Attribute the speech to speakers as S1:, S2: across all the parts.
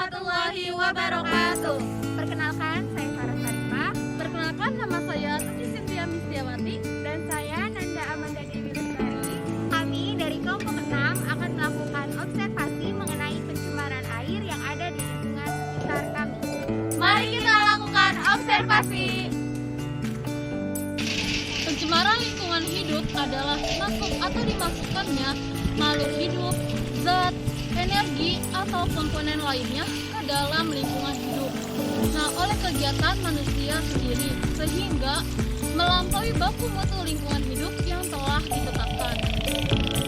S1: warahmatullahi wabarakatuh.
S2: Perkenalkan, saya Farah Sarifah.
S1: Perkenalkan, nama saya Tuti Cynthia Mistiawati.
S2: Dan saya Nanda Amanda Dewi Lestari. Kami dari kelompok 6 akan melakukan observasi mengenai pencemaran air yang ada di lingkungan sekitar kami.
S1: Mari kita lakukan observasi. Pencemaran lingkungan hidup adalah masuk atau dimasukkannya makhluk hidup, zat, energi, atau komponen lainnya ke dalam lingkungan hidup. Nah, oleh kegiatan manusia sendiri, sehingga melampaui baku mutu lingkungan hidup yang telah ditetapkan.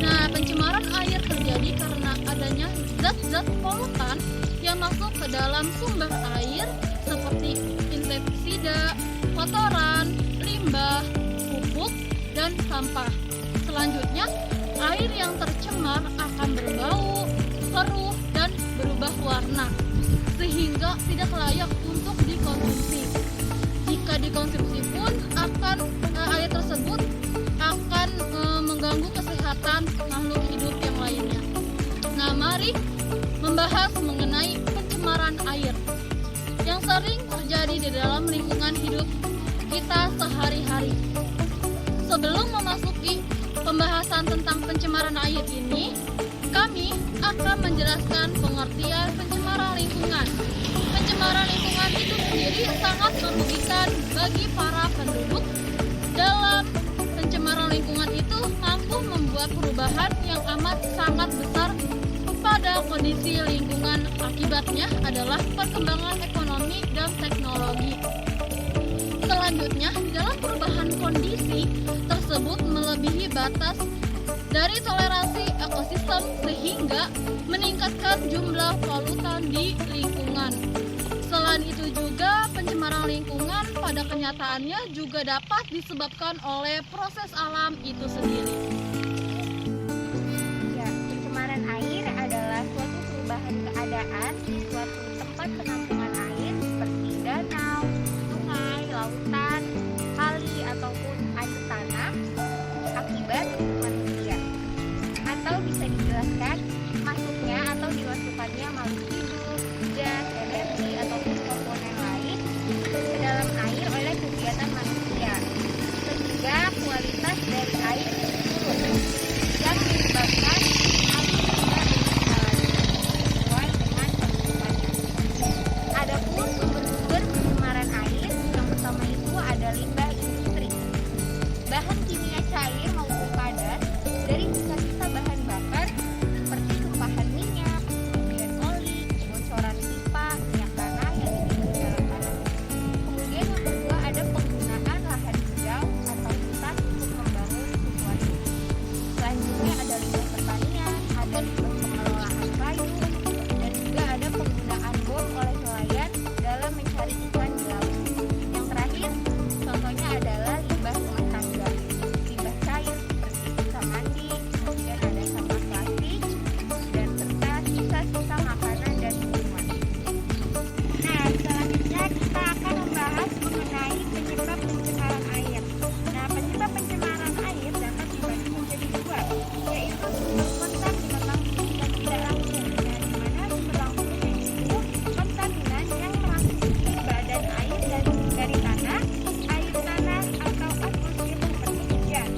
S1: Nah, pencemaran air terjadi karena adanya zat-zat polutan yang masuk ke dalam sumber air seperti insektisida, kotoran, limbah, pupuk, dan sampah. Selanjutnya, air yang tercemar akan berbau, keruh, dan berubah warna, sehingga tidak layak untuk dikonsumsi. Jika dikonsumsi pun air tersebut akan mengganggu kesehatan makhluk hidup yang lainnya. Nah, mari membahas mengenai pencemaran air yang sering terjadi di dalam lingkungan hidup kita sehari-hari. Sebelum memasuki pembahasan tentang pencemaran air ini, kami akan menjelaskan pengertian pencemaran lingkungan. Pencemaran lingkungan itu sendiri sangat merugikan bagi para penduduk. Dalam pencemaran lingkungan itu mampu membuat perubahan yang amat sangat besar pada kondisi lingkungan. Akibatnya adalah perkembangan ekonomi dan teknologi. Selanjutnya, dalam perubahan kondisi tersebut melebihi batas dari toleransi ekosistem sehingga meningkatkan jumlah polutan di lingkungan. Selain itu juga pencemaran lingkungan pada kenyataannya juga dapat disebabkan oleh proses alam itu sendiri.
S2: Ya, pencemaran air adalah suatu perubahan keadaan di suatu tempat penampungan air seperti danau, sungai, lautan, kali, ataupun air tanah akibat manusia. Atau bisa dijelaskan masuknya atau dimasukkannya makhluk hidup, gas, energi, ataupun komponen lain ke dalam air oleh kegiatan manusia, sehingga kualitas dari air turun yang menyebabkan air tidak sesuai dengan kebutuhannya. Adapun sumber-sumber pencemaran air, yang pertama itu ada limbah industri, bahan kimia cair maupun padat dari sisa-sisa bahan bakar seperti tumpahan minyak, kemudian oli, bocoran pipa, minyak tanah yang dibidik dalam tanah. Kemudian yang kedua ada penggunaan lahan hijau atau hutan untuk membangun sesuatu. Selanjutnya ada limbah pertanian, ada limbah pengelolaan kayu, dan juga ada penggunaan bom oleh nelayan dalam mencari ikan di laut. Yang terakhir, contohnya adalah limbah rumah tangga, limbah cair seperti sisa mandi, kemudian ada sampah plastik, dan serta sisa-sisa makanan dan minuman. Nah, selanjutnya kita akan membahas mengenai penyebab pencemaran air. Nah, penyebab pencemaran air dapat dibagi menjadi dua, yaitu sumber kontak dengan langsung dan tidak langsung. Nah, di mana sumber langsung yaitu kontaminan yang merasuki badan air dari tanah, air tanah, atau atmosfer seperti hujan.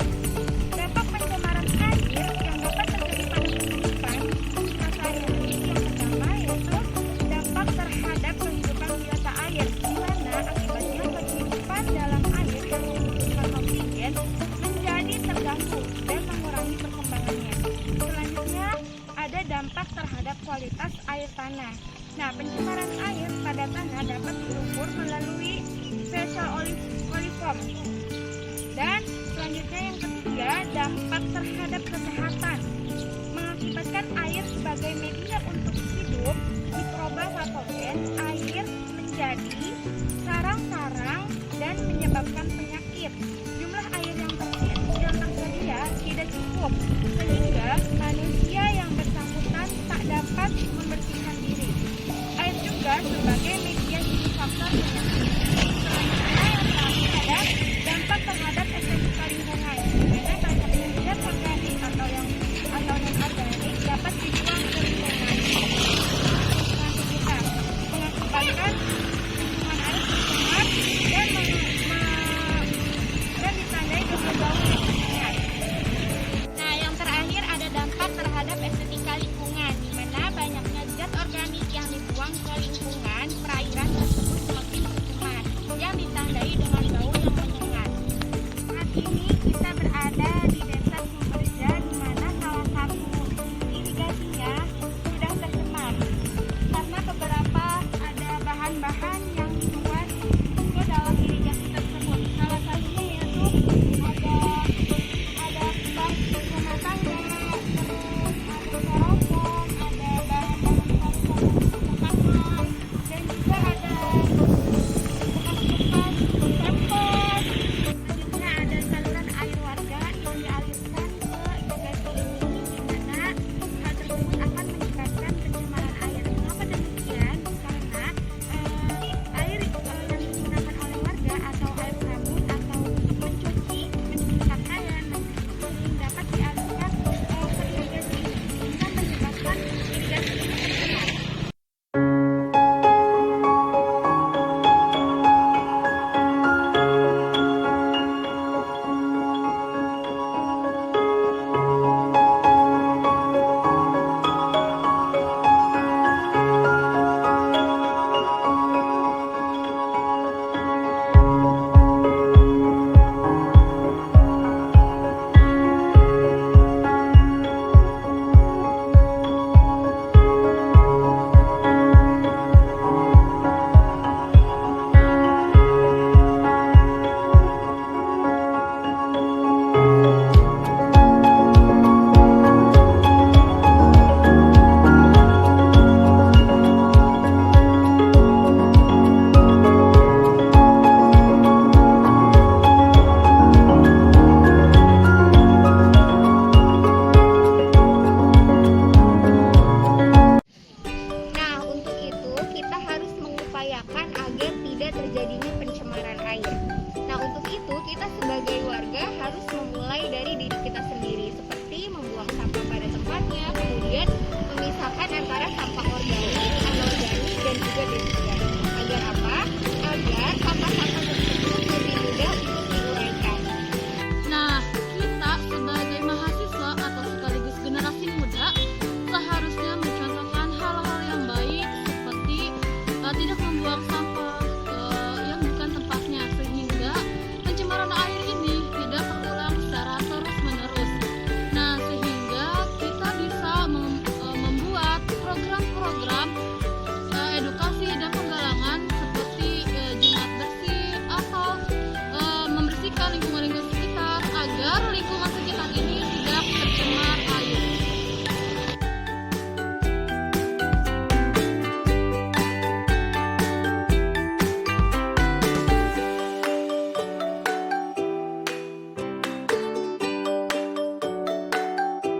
S2: Dampak pencemaran air yang dapat terjadi pada kehidupan kita sehari-hari yang pertama yaitu dampak terhadap kehidupan biota air, di mana akibatnya kehidupan dalam air yang membutuhkan oksigen menjadi terganggu dan mengurangi perkembangannya. Selanjutnya ada dampak terhadap kualitas air tanah. Nah, pencemaran air pada tanah dapat diukur melalui special coliform. Dan selanjutnya yang ketiga, dampak terhadap kesehatan. Mengakibatkan air sebagai media untuk hidup mikroba patogen, air menjadi sarang-sarang dan menyebabkan penyakit. Jumlah air yang tersedia tidak cukup, sehingga manusia yang bersangkutan tak dapat membersihkan diri. Air juga sebagai media jadi faktor penyakit. Selanjutnya yang terakhir ada dampak terhadap estetika lingkungan, di mana banyaknya zat organik atau non-organik dapat dibuang ke lingkungan. lingkungan, perairan tersebut semakin tercemar, yang ditandai dengan bau yang menyengat. Saat ini kita berada di Desa Sumberja, di mana salah satu irigasinya sudah tercemar karena beberapa ada bahan-bahan yang dibuat ke dalam irigasi tersebut. Salah satunya yaitu ada bak rumah tangga, terus ada styrofoam, ada bahan-bahan makanan, dan juga ada bekas-bekas sampah. Selanjutnya ada saluran air warga yang dialirkan ke irigasi ini, di mana hal tersebut akan menyebabkan pencemaran air. Mengapa demikian? Karena air yang digunakan oleh warga atau air sabun atau untuk mencuci pakaian, mencuci dapat dialirkan ke irigasi ini, sehingga menyebabkan irigasi ini tercemar. Nah, untuk itu kita harus mengupayakan agar tidak terjadinya pencemaran air. Nah, untuk itu kita sebagai warga harus memulai dari diri kita sendiri.